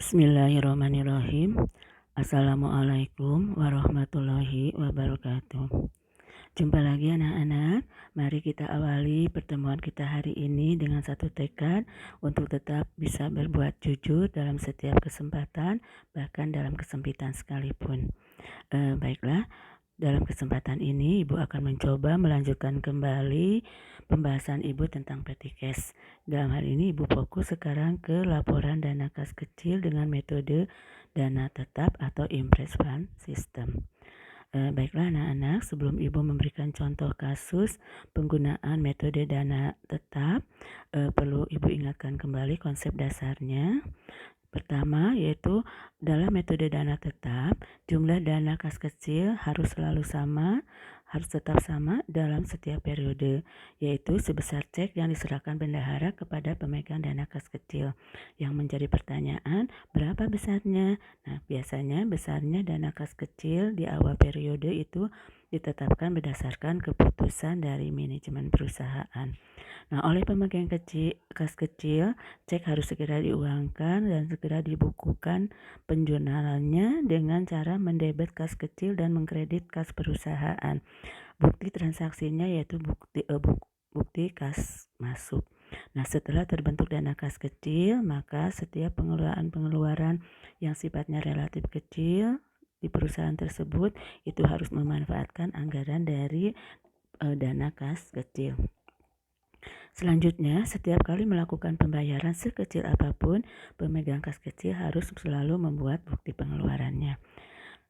Bismillahirrahmanirrahim. Assalamualaikum warahmatullahi wabarakatuh. Jumpa lagi anak-anak. Mari kita awali pertemuan kita hari ini dengan satu tekad untuk tetap bisa berbuat jujur dalam setiap kesempatan, bahkan dalam kesempitan sekalipun. Baiklah, dalam kesempatan ini Ibu akan mencoba melanjutkan kembali pembahasan Ibu tentang petty cash. Dalam hal ini Ibu fokus sekarang ke laporan dana kas kecil dengan metode dana tetap atau impress fund system. Baiklah anak-anak, sebelum Ibu memberikan contoh kasus penggunaan metode dana tetap, perlu Ibu ingatkan kembali konsep dasarnya. Pertama, yaitu dalam metode dana tetap, jumlah dana kas kecil harus tetap sama dalam setiap periode, yaitu sebesar cek yang diserahkan bendahara kepada pemegang dana kas kecil. Yang menjadi pertanyaan, berapa besarnya? Nah, biasanya besarnya dana kas kecil di awal periode itu ditetapkan berdasarkan keputusan dari manajemen perusahaan. Nah, oleh pemegang kas kecil, cek harus segera diuangkan dan segera dibukukan penjurnalannya dengan cara mendebet kas kecil dan mengkredit kas perusahaan. Bukti transaksinya yaitu bukti kas masuk. Nah, setelah terbentuk dana kas kecil, maka setiap pengeluaran yang sifatnya relatif kecil di perusahaan tersebut itu harus memanfaatkan anggaran dari dana kas kecil. Selanjutnya, setiap kali melakukan pembayaran sekecil apapun, pemegang kas kecil harus selalu membuat bukti pengeluarannya.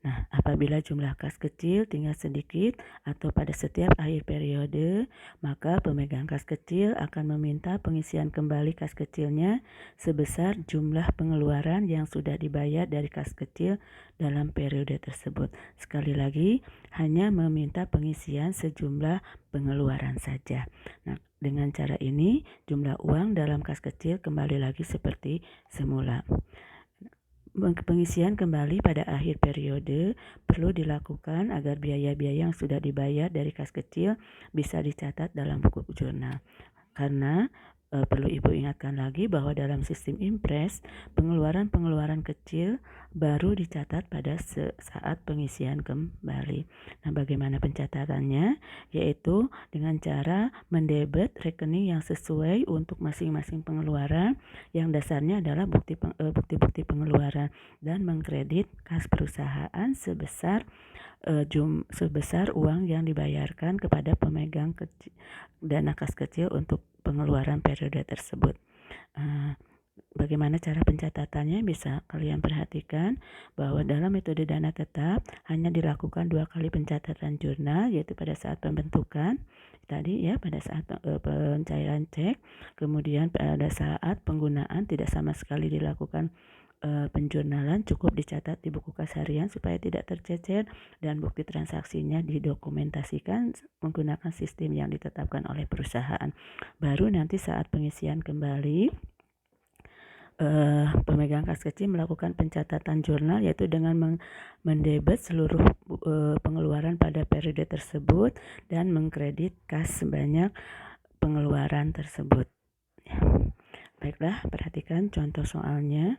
Nah, apabila jumlah kas kecil tinggal sedikit atau pada setiap akhir periode, maka pemegang kas kecil akan meminta pengisian kembali kas kecilnya sebesar jumlah pengeluaran yang sudah dibayar dari kas kecil dalam periode tersebut. Sekali lagi, hanya meminta pengisian sejumlah pengeluaran saja. Nah, dengan cara ini, jumlah uang dalam kas kecil kembali lagi seperti semula. Pengisian kembali pada akhir periode perlu dilakukan agar biaya-biaya yang sudah dibayar dari kas kecil bisa dicatat dalam buku jurnal. Karena perlu Ibu ingatkan lagi bahwa dalam sistem impress, pengeluaran kecil baru dicatat pada saat pengisian kembali. Nah, bagaimana pencatatannya? Yaitu dengan cara mendebet rekening yang sesuai untuk masing-masing pengeluaran, yang dasarnya adalah bukti-bukti pengeluaran, dan mengkredit kas perusahaan sebesar uang yang dibayarkan kepada pemegang dana kas kecil untuk pengeluaran periode tersebut. Bagaimana cara pencatatannya? Bisa kalian perhatikan bahwa dalam metode dana tetap hanya dilakukan 2 kali pencatatan jurnal, yaitu pada saat pembentukan tadi ya, pada saat pencairan cek, kemudian pada saat penggunaan tidak sama sekali dilakukan penjurnalan, cukup dicatat di buku kas harian supaya tidak tercecer, dan bukti transaksinya didokumentasikan menggunakan sistem yang ditetapkan oleh perusahaan. Baru nanti saat pengisian kembali, pemegang kas kecil melakukan pencatatan jurnal, yaitu dengan mendebet seluruh pengeluaran pada periode tersebut dan mengkredit kas sebanyak pengeluaran tersebut. Baiklah, perhatikan contoh soalnya.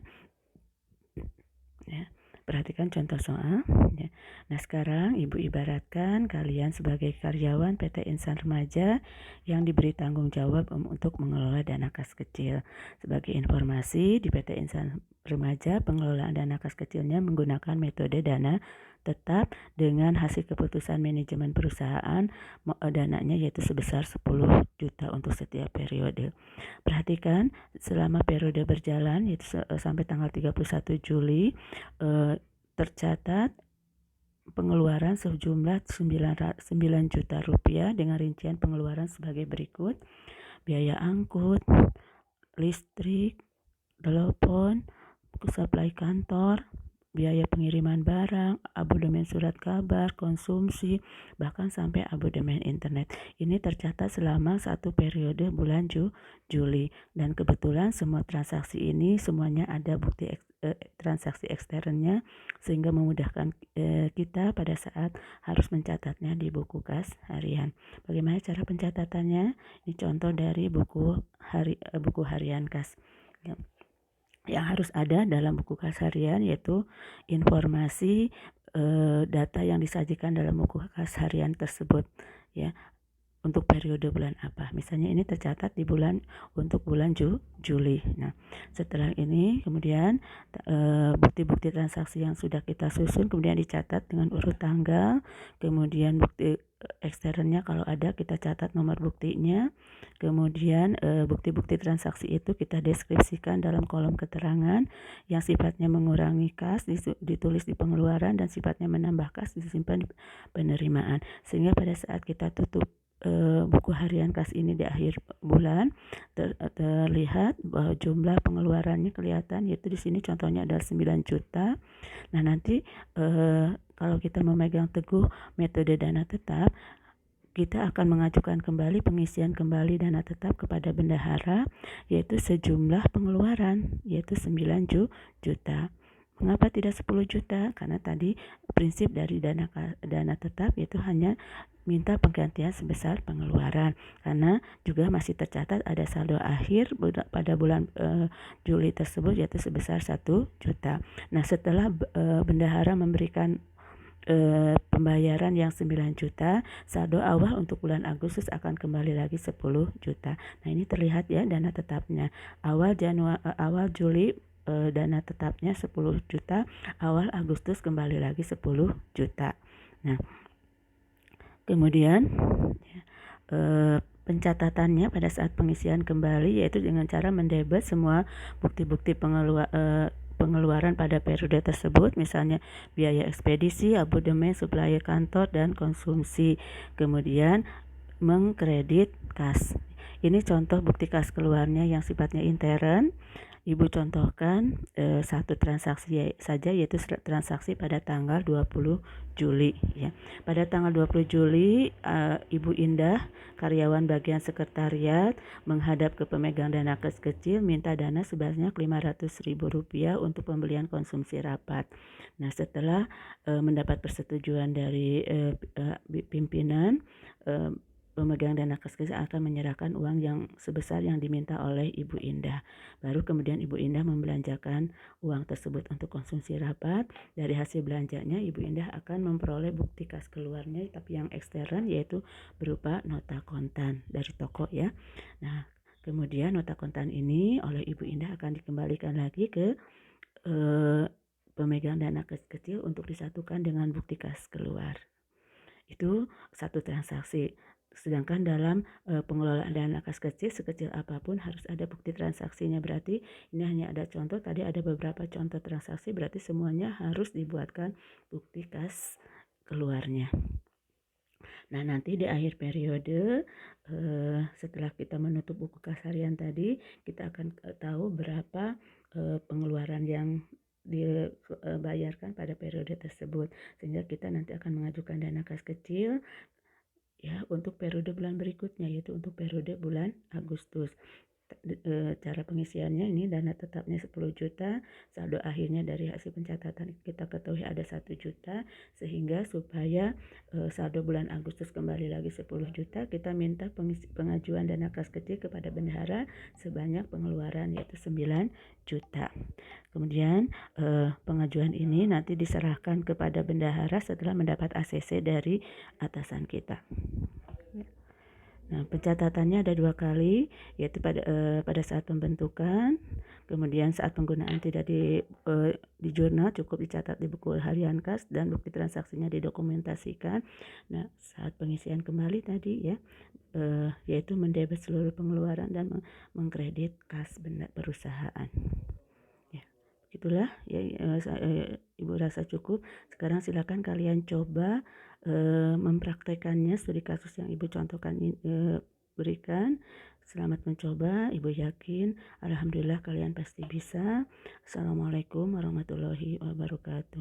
Ya, perhatikan contoh soal. Ya. Nah, sekarang Ibu ibaratkan kalian sebagai karyawan PT Insan Remaja yang diberi tanggung jawab untuk mengelola dana kas kecil. Sebagai informasi, di PT Insan Remaja pengelolaan dana kas kecilnya menggunakan metode dana tetap dengan hasil keputusan manajemen perusahaan, dananya yaitu sebesar 10 juta untuk setiap periode. Perhatikan, selama periode berjalan yaitu sampai tanggal 31 Juli tercatat pengeluaran sejumlah 9 juta rupiah dengan rincian pengeluaran sebagai berikut: biaya angkut, listrik, telepon, suplai kantor, biaya pengiriman barang, abodemen surat kabar, konsumsi, bahkan sampai abodemen internet. Ini tercatat selama satu periode bulan Juli, dan kebetulan semua transaksi ini semuanya ada bukti transaksi eksternnya, sehingga memudahkan kita pada saat harus mencatatnya di buku kas harian. Bagaimana cara pencatatannya? Ini contoh dari buku harian kas. yang harus ada dalam buku kas harian, yaitu informasi data yang disajikan dalam buku kas harian tersebut, ya, untuk periode bulan apa. Misalnya ini tercatat di untuk bulan Juli. Nah, setelah ini kemudian bukti-bukti transaksi yang sudah kita susun kemudian dicatat dengan urut tanggal, kemudian bukti eksternnya kalau ada kita catat nomor buktinya, kemudian bukti-bukti transaksi itu kita deskripsikan dalam kolom keterangan yang sifatnya mengurangi kas ditulis di pengeluaran dan sifatnya menambah kas disimpan di penerimaan, sehingga pada saat kita tutup buku harian kas ini di akhir bulan terlihat bahwa jumlah pengeluarannya kelihatan, yaitu di sini contohnya adalah 9 juta. Nah, nanti kalau kita memegang teguh metode dana tetap, kita akan mengajukan kembali pengisian kembali dana tetap kepada bendahara, yaitu sejumlah pengeluaran, yaitu 9 juta. Mengapa tidak 10 juta? Karena tadi prinsip dari dana tetap yaitu hanya minta penggantian sebesar pengeluaran, karena juga masih tercatat ada saldo akhir pada bulan Juli tersebut yaitu sebesar 1 juta. Nah, setelah bendahara memberikan pembayaran yang 9 juta, saldo awal untuk bulan Agustus akan kembali lagi 10 juta. Nah, ini terlihat ya dana tetapnya. Awal Juli dana tetapnya 10 juta, awal Agustus kembali lagi 10 juta. Nah, kemudian pencatatannya pada saat pengisian kembali yaitu dengan cara mendebet semua bukti-bukti pengeluaran pada periode tersebut, misalnya biaya ekspedisi, abodemen, supplier kantor, dan konsumsi. Kemudian mengkredit kas. Ini contoh bukti kas keluarnya yang sifatnya intern. Ibu contohkan satu transaksi saja, yaitu transaksi pada tanggal 20 Juli ya. Pada tanggal 20 Juli Ibu Indah, karyawan bagian sekretariat, menghadap ke pemegang dana kas kecil minta dana sebanyak Rp500.000 untuk pembelian konsumsi rapat. Nah, setelah mendapat persetujuan dari pimpinan, pemegang dana kas kecil akan menyerahkan uang yang sebesar yang diminta oleh Ibu Indah. Baru kemudian Ibu Indah membelanjakan uang tersebut untuk konsumsi rapat. Dari hasil belanjanya Ibu Indah akan memperoleh bukti kas keluarnya, tapi yang ekstern, yaitu berupa nota kontan dari toko ya. Nah, kemudian nota kontan ini oleh Ibu Indah akan dikembalikan lagi ke pemegang dana kas kecil untuk disatukan dengan bukti kas keluar. Itu satu transaksi. Sedangkan dalam pengelolaan dana kas kecil, sekecil apapun harus ada bukti transaksinya. Berarti ini hanya ada contoh, tadi ada beberapa contoh transaksi, berarti semuanya harus dibuatkan bukti kas keluarnya. Nah, nanti di akhir periode setelah kita menutup buku kas harian tadi, kita akan tahu berapa pengeluaran yang dibayarkan pada periode tersebut, sehingga kita nanti akan mengajukan dana kas kecil ya untuk periode bulan berikutnya, yaitu untuk periode bulan Agustus. Cara pengisiannya ini dana tetapnya 10 juta, saldo akhirnya dari hasil pencatatan kita ketahui ada 1 juta, sehingga supaya saldo bulan Agustus kembali lagi 10 juta, kita minta pengajuan dana kas kecil kepada bendahara sebanyak pengeluaran yaitu 9 juta. Kemudian pengajuan ini nanti diserahkan kepada bendahara setelah mendapat ACC dari atasan kita. Nah, pencatatannya ada 2 kali, yaitu pada saat pembentukan, kemudian saat penggunaan tidak di jurnal, cukup dicatat di buku harian kas, dan bukti transaksinya didokumentasikan. Nah, saat pengisian kembali tadi ya, yaitu mendebet seluruh pengeluaran dan mengkredit kas perusahaan. Ya, itulah ya, Ibu rasa cukup. Sekarang silakan kalian coba mempraktekannya studi kasus yang Ibu contohkan berikan. Selamat mencoba. Ibu yakin alhamdulillah kalian pasti bisa. Assalamualaikum warahmatullahi wabarakatuh.